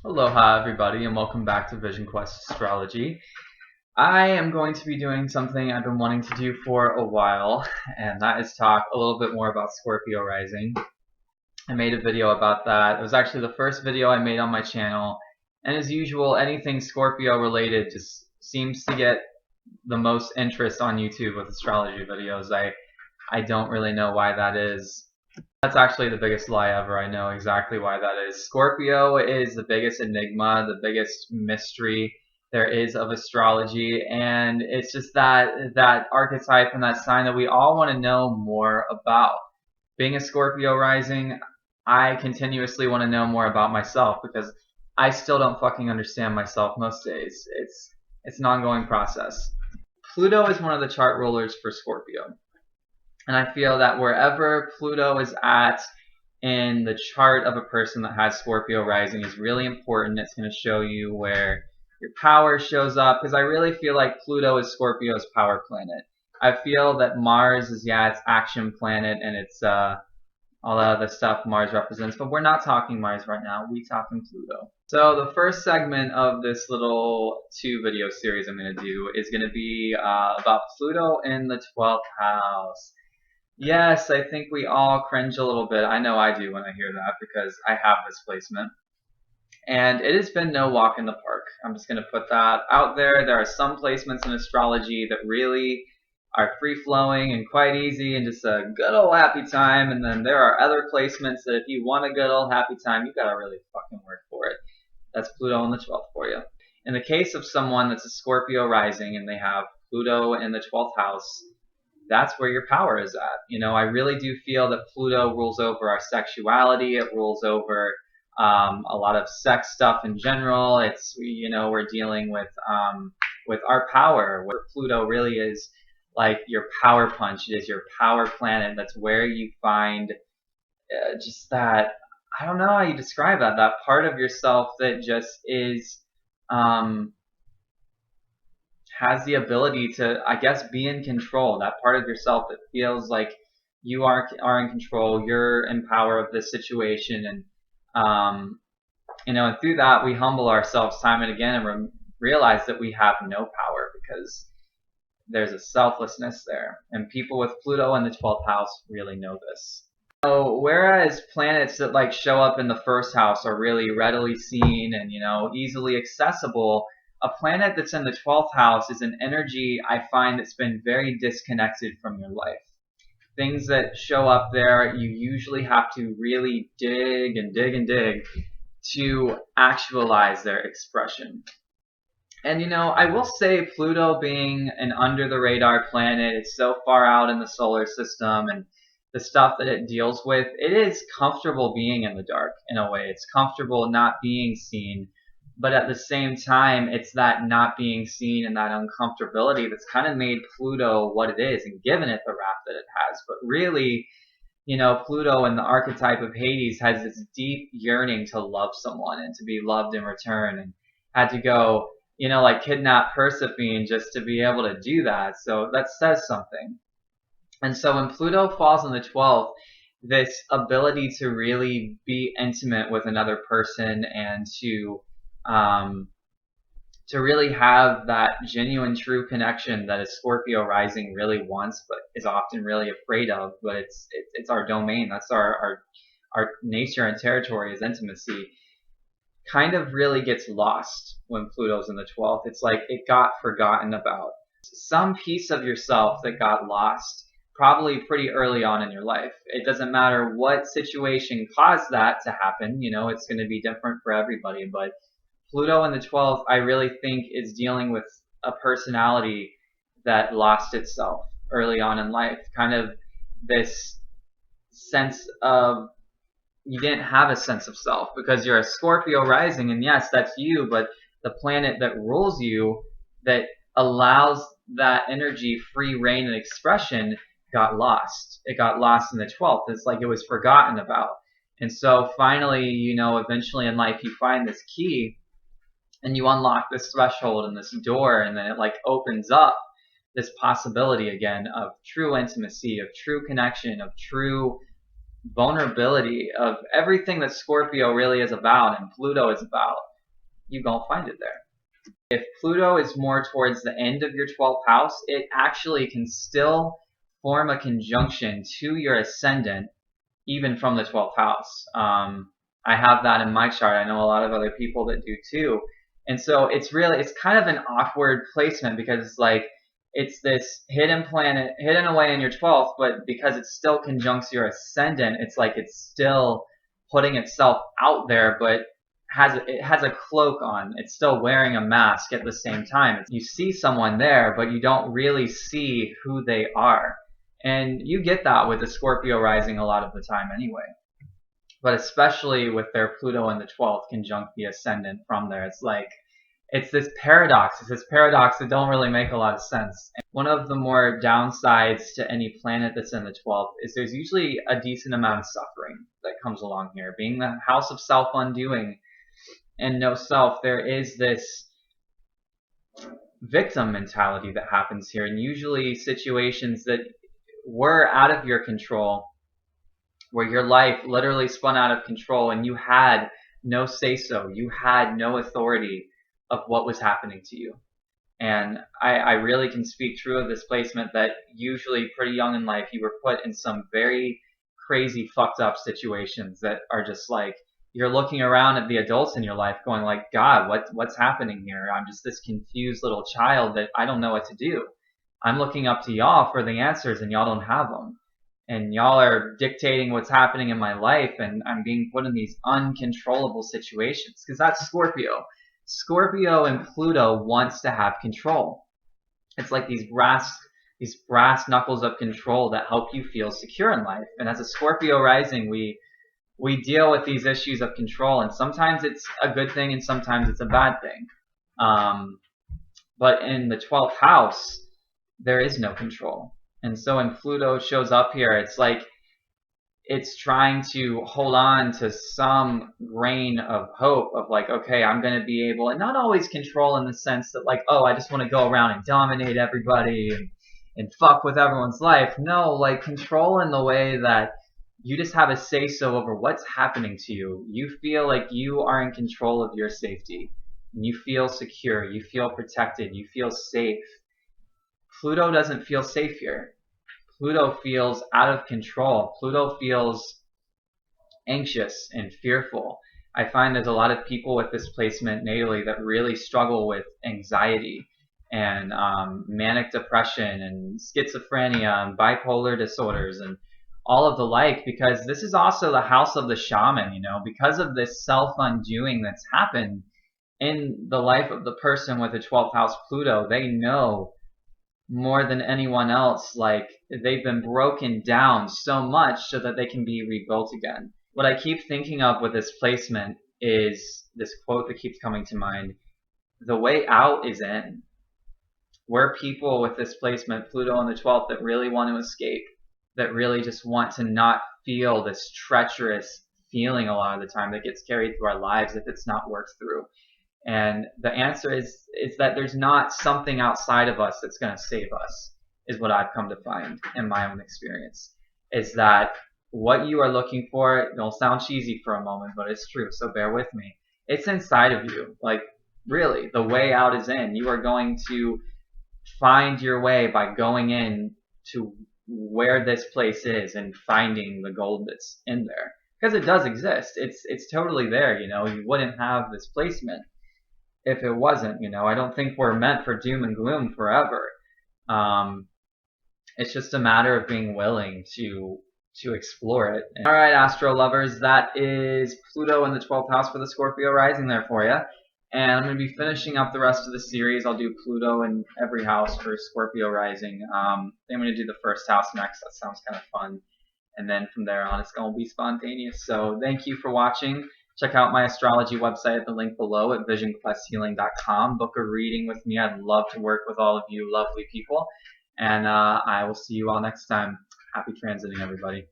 Aloha everybody and welcome back to Vision Quest Astrology. I am going to be doing something I've been wanting to do for a while, and that is talk a little bit more about Scorpio rising. I made a video about that. It was actually the first video I made on my channel, and as usual, anything Scorpio related just seems to get the most interest on YouTube with astrology videos. I don't really know why that is. That's actually the biggest lie ever. I know exactly why that is. Scorpio is the biggest enigma, the biggest mystery there is of astrology, and it's just that archetype and that sign that we all want to know more about. Being a Scorpio rising, I continuously want to know more about myself because I still don't fucking understand myself most days. It's an ongoing process. Pluto is one of the chart rulers for Scorpio. And I feel that wherever Pluto is at in the chart of a person that has Scorpio rising is really important. It's going to show you where your power shows up, because I really feel like Pluto is Scorpio's power planet. I feel that Mars is, its action planet, and it's all of the stuff Mars represents, but we're not talking Mars right now. We're talking Pluto. So the first segment of this little 2-video series I'm going to do is going to be about Pluto in the 12th house. Yes, I think we all cringe a little bit. I know I do when I hear that because I have this placement. And it has been no walk in the park. I'm just going to put that out there. There are some placements in astrology that really are free-flowing and quite easy and just a good old happy time. And then there are other placements that if you want a good old happy time, you've got to really fucking work for it. That's Pluto in the 12th for you. In the case of someone that's a Scorpio rising and they have Pluto in the 12th house, that's where your power is at. You know, I really do feel that Pluto rules over our sexuality. It rules over a lot of sex stuff in general. It's, you know, we're dealing with our power, where Pluto really is like your power punch. It is your power planet. That's where you find just that, I don't know how you describe that part of yourself that just is has the ability to, I guess, be in control. That part of yourself that feels like you are in control. You're in power of this situation, and you know, and through that we humble ourselves time and again and realize that we have no power because there's a selflessness there. And people with Pluto in the 12th house really know this. So whereas planets that like show up in the first house are really readily seen and, you know, easily accessible, a planet that's in the 12th house is an energy I find that's been very disconnected from your life. Things that show up there, you usually have to really dig and dig and dig to actualize their expression. And you know, I will say Pluto being an under the radar planet, it's so far out in the solar system and the stuff that it deals with, it is comfortable being in the dark in a way. It's comfortable not being seen. But at the same time, it's that not being seen and that uncomfortability that's kind of made Pluto what it is and given it the rap that it has. But really, you know, Pluto in the archetype of Hades has this deep yearning to love someone and to be loved in return, and had to go, you know, like kidnap Persephone just to be able to do that. So that says something. And so when Pluto falls in the 12th, this ability to really be intimate with another person and to really have that genuine, true connection that a Scorpio rising really wants, but is often really afraid of. But it's our domain. That's our nature and territory is intimacy. Kind of really gets lost when Pluto's in the 12th. It's like it got forgotten about. Some piece of yourself that got lost probably pretty early on in your life. It doesn't matter what situation caused that to happen. You know, it's going to be different for everybody, but Pluto in the 12th, I really think, is dealing with a personality that lost itself early on in life. Kind of this sense of you didn't have a sense of self because you're a Scorpio rising, and yes, that's you, but the planet that rules you, that allows that energy free reign and expression, got lost. It got lost in the 12th. It's like it was forgotten about. And so finally, you know, eventually in life you find this key and you unlock this threshold and this door, and then it like opens up this possibility again of true intimacy, of true connection, of true vulnerability, of everything that Scorpio really is about and Pluto is about. you gonna find it there. If Pluto is more towards the end of your 12th house, it actually can still form a conjunction to your ascendant even from the 12th house. I have that in my chart. I know a lot of other people that do too. And so it's kind of an awkward placement because it's like it's this hidden planet hidden away in your 12th, but because it still conjuncts your ascendant, it's like it's still putting itself out there, but it has a cloak on. It's still wearing a mask at the same time. You see someone there, but you don't really see who they are. And you get that with the Scorpio rising a lot of the time anyway. But especially with their Pluto in the 12th conjunct the ascendant from there, it's this paradox. It's this paradox that don't really make a lot of sense. And one of the more downsides to any planet that's in the 12th is there's usually a decent amount of suffering that comes along here. Being the house of self-undoing and no self, there is this victim mentality that happens here, and usually situations that were out of your control, where your life literally spun out of control and you had no say-so, you had no authority of what was happening to you. And I really can speak true of this placement that usually pretty young in life you were put in some very crazy fucked up situations that are just like, you're looking around at the adults in your life going like, God, what's happening here? I'm just this confused little child that I don't know what to do. I'm looking up to y'all for the answers and y'all don't have them. And y'all are dictating what's happening in my life, and I'm being put in these uncontrollable situations. Because that's Scorpio. Scorpio and Pluto wants to have control. It's like these brass knuckles of control that help you feel secure in life. And as a Scorpio rising, we deal with these issues of control, and sometimes it's a good thing and sometimes it's a bad thing. But in the 12th house, there is no control. And so when Pluto shows up here, it's like it's trying to hold on to some grain of hope of like, okay, I'm going to be able, and not always control in the sense that like, oh, I just want to go around and dominate everybody and fuck with everyone's life. No, like control in the way that you just have a say-so over what's happening to you. You feel like you are in control of your safety. And you feel secure. You feel protected. You feel safe. Pluto doesn't feel safe here. Pluto feels out of control. Pluto feels anxious and fearful. I find there's a lot of people with this placement natally that really struggle with anxiety and manic depression and schizophrenia and bipolar disorders and all of the like, because this is also the house of the shaman, because of this self-undoing that's happened in the life of the person with the 12th house Pluto. They know more than anyone else, like they've been broken down so much so that they can be rebuilt again. What I keep thinking of with this placement is this quote that keeps coming to mind: the way out is in. We're people with this placement, Pluto in the 12th, that really want to escape, that really just want to not feel this treacherous feeling a lot of the time that gets carried through our lives if it's not worked through. And the answer is that there's not something outside of us that's going to save us, is what I've come to find in my own experience. Is that what you are looking for, it'll sound cheesy for a moment, but it's true, so bear with me. It's inside of you. Like, really, the way out is in. You are going to find your way by going in to where this place is and finding the gold that's in there. Because it does exist. It's totally there, You wouldn't have this placement if it wasn't, I don't think we're meant for doom and gloom forever. It's just a matter of being willing to explore it. All right, Astro lovers, that is Pluto in the 12th house for the Scorpio rising there for you. And I'm going to be finishing up the rest of the series. I'll do Pluto in every house for Scorpio rising. I'm going to do the first house next. That sounds kind of fun. And then from there on, it's going to be spontaneous. So thank you for watching. Check out my astrology website at the link below at visionquesthealing.com. Book a reading with me. I'd love to work with all of you lovely people. And I will see you all next time. Happy transiting, everybody.